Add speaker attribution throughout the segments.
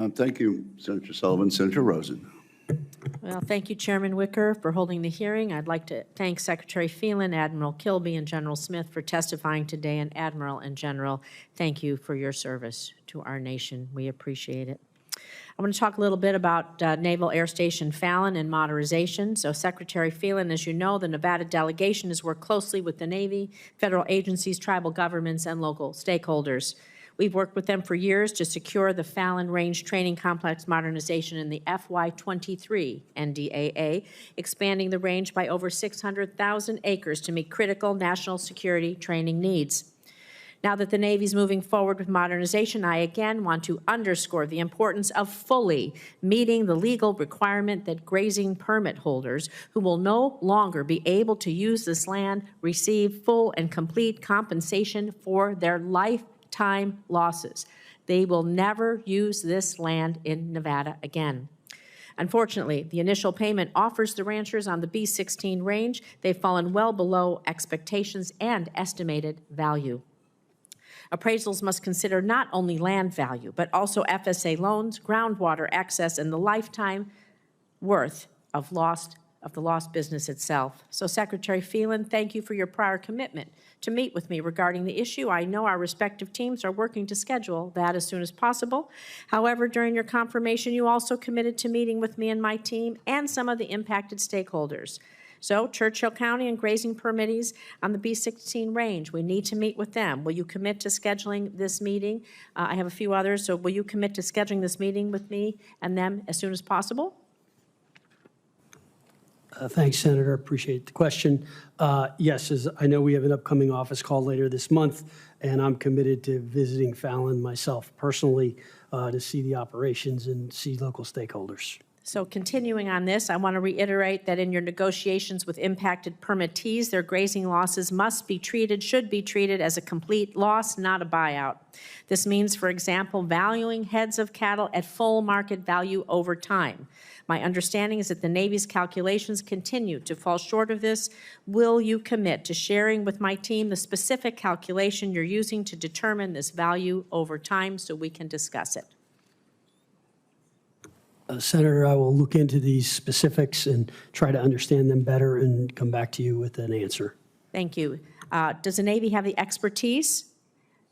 Speaker 1: Thank you, Senator Sullivan. Senator Rosen.
Speaker 2: Well, thank you, Chairman Wicker, for holding the hearing. I'd like to thank Secretary Phelan, Admiral Kilby, and General Smith for testifying today. And Admiral and General, thank you for your service to our nation. We appreciate it. I want to talk a little bit about Naval Air Station Fallon and modernization. So Secretary Phelan, as you know, the Nevada delegation has worked closely with the Navy, federal agencies, tribal governments, and local stakeholders. We've worked with them for years to secure the Fallon Range Training Complex modernization in the FY23 NDAA, expanding the range by over 600,000 acres to meet critical national security training needs. Now that the Navy is moving forward with modernization, I again want to underscore the importance of fully meeting the legal requirement that grazing permit holders who will no longer be able to use this land receive full and complete compensation for their lifetime losses. They will never use this land in Nevada again. Unfortunately, the initial payment offers the ranchers on the B-16 range. They've fallen well below expectations and estimated value. Appraisals must consider not only land value, but also FSA loans, groundwater access, and the lifetime worth of the lost business itself. So, Secretary Phelan, thank you for your prior commitment to meet with me regarding the issue. I know our respective teams are working to schedule that as soon as possible. However, during your confirmation, you also committed to meeting with me and my team and some of the impacted stakeholders. So, Churchill County and grazing permittees on the B-16 range, we need to meet with them. Will you commit to scheduling this meeting? I have a few others, so will you commit to scheduling this meeting with me and them as soon as possible?
Speaker 3: Thanks, Senator. Appreciate the question. Yes, as I know we have an upcoming office call later this month, and I'm committed to visiting Fallon myself personally to see the operations and see local stakeholders.
Speaker 2: So continuing on this, I want to reiterate that in your negotiations with impacted permittees, their grazing losses should be treated as a complete loss, not a buyout. This means, for example, valuing heads of cattle at full market value over time. My understanding is that the Navy's calculations continue to fall short of this. Will you commit to sharing with my team the specific calculation you're using to determine this value over time so we can discuss it?
Speaker 3: Senator, I will look into these specifics and try to understand them better and come back to you with an answer.
Speaker 2: Thank you. Does the Navy have the expertise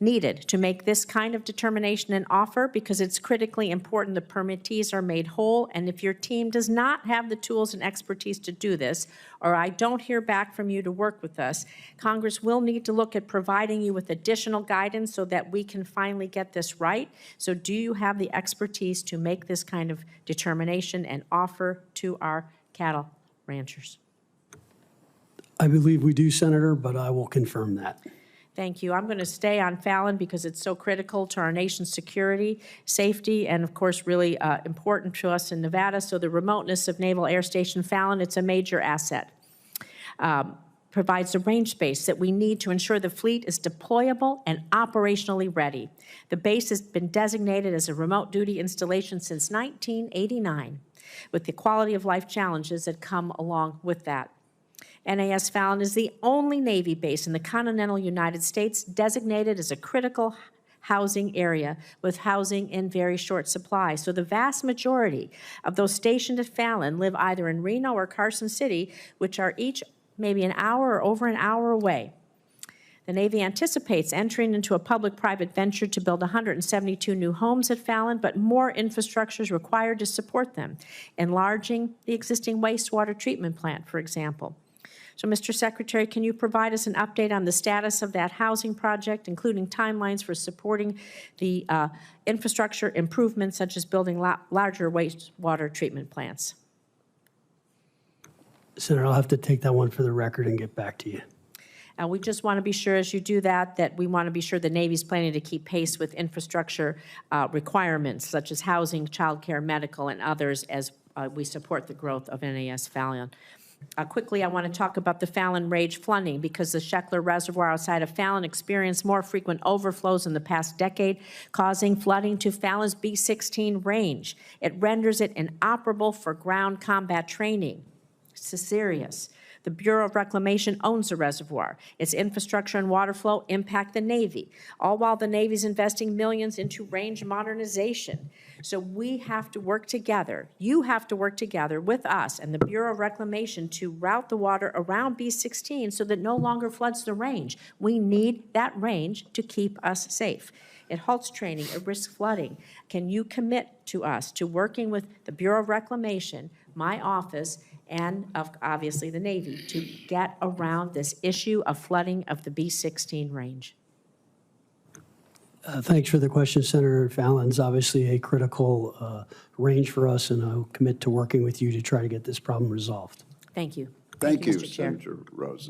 Speaker 2: needed to make this kind of determination and offer? Because it's critically important the permittees are made whole, and if your team does not have the tools and expertise to do this, or I don't hear back from you to work with us, Congress will need to look at providing you with additional guidance so that we can finally get this right. So do you have the expertise to make this kind of determination and offer to our cattle ranchers?
Speaker 3: I believe we do, Senator, but I will confirm that.
Speaker 2: Thank you. I'm going to stay on Fallon because it's so critical to our nation's security, safety, and of course really important to us in Nevada. So the remoteness of Naval Air Station Fallon, it's a major asset. Provides the range space that we need to ensure the fleet is deployable and operationally ready. The base has been designated as a remote duty installation since 1989, with the quality of life challenges that come along with that. NAS Fallon is the only Navy base in the continental United States designated as a critical housing area with housing in very short supply. So the vast majority of those stationed at Fallon live either in Reno or Carson City, which are each maybe an hour or over an hour away. The Navy anticipates entering into a public-private venture to build 172 new homes at Fallon, but more infrastructure is required to support them, enlarging the existing wastewater treatment plant, for example. So, Mr. Secretary, can you provide us an update on the status of that housing project, including timelines for supporting the infrastructure improvements, such as building larger wastewater treatment plants?
Speaker 3: Senator, I'll have to take that one for the record and get back to you.
Speaker 2: We just want to be sure, as you do that we want to be sure the Navy's planning to keep pace with infrastructure requirements, such as housing, child care, medical, and others, as we support the growth of NAS Fallon. Quickly, I want to talk about the Fallon Range flooding because the Sheckler Reservoir outside of Fallon experienced more frequent overflows in the past decade, causing flooding to Fallon's B-16 range. It renders it inoperable for ground combat training. It's serious. The Bureau of Reclamation owns the reservoir. Its infrastructure and water flow impact the Navy, all while the Navy's investing millions into range modernization. So we have to work together. You have to work together with us and the Bureau of Reclamation to route the water around B16 so that no longer floods the range. We need that range to keep us safe. It halts training, it risks flooding. Can you commit to us to working with the Bureau of Reclamation, my office, and obviously the Navy to get around this issue of flooding of the B16 range?
Speaker 3: Thanks for the question, Senator Fallon's obviously a critical range for us, and I'll commit to working with you to try to get this problem resolved.
Speaker 2: Thank you.
Speaker 1: Thank you,
Speaker 2: Mr. Chair.
Speaker 1: Senator Rosen.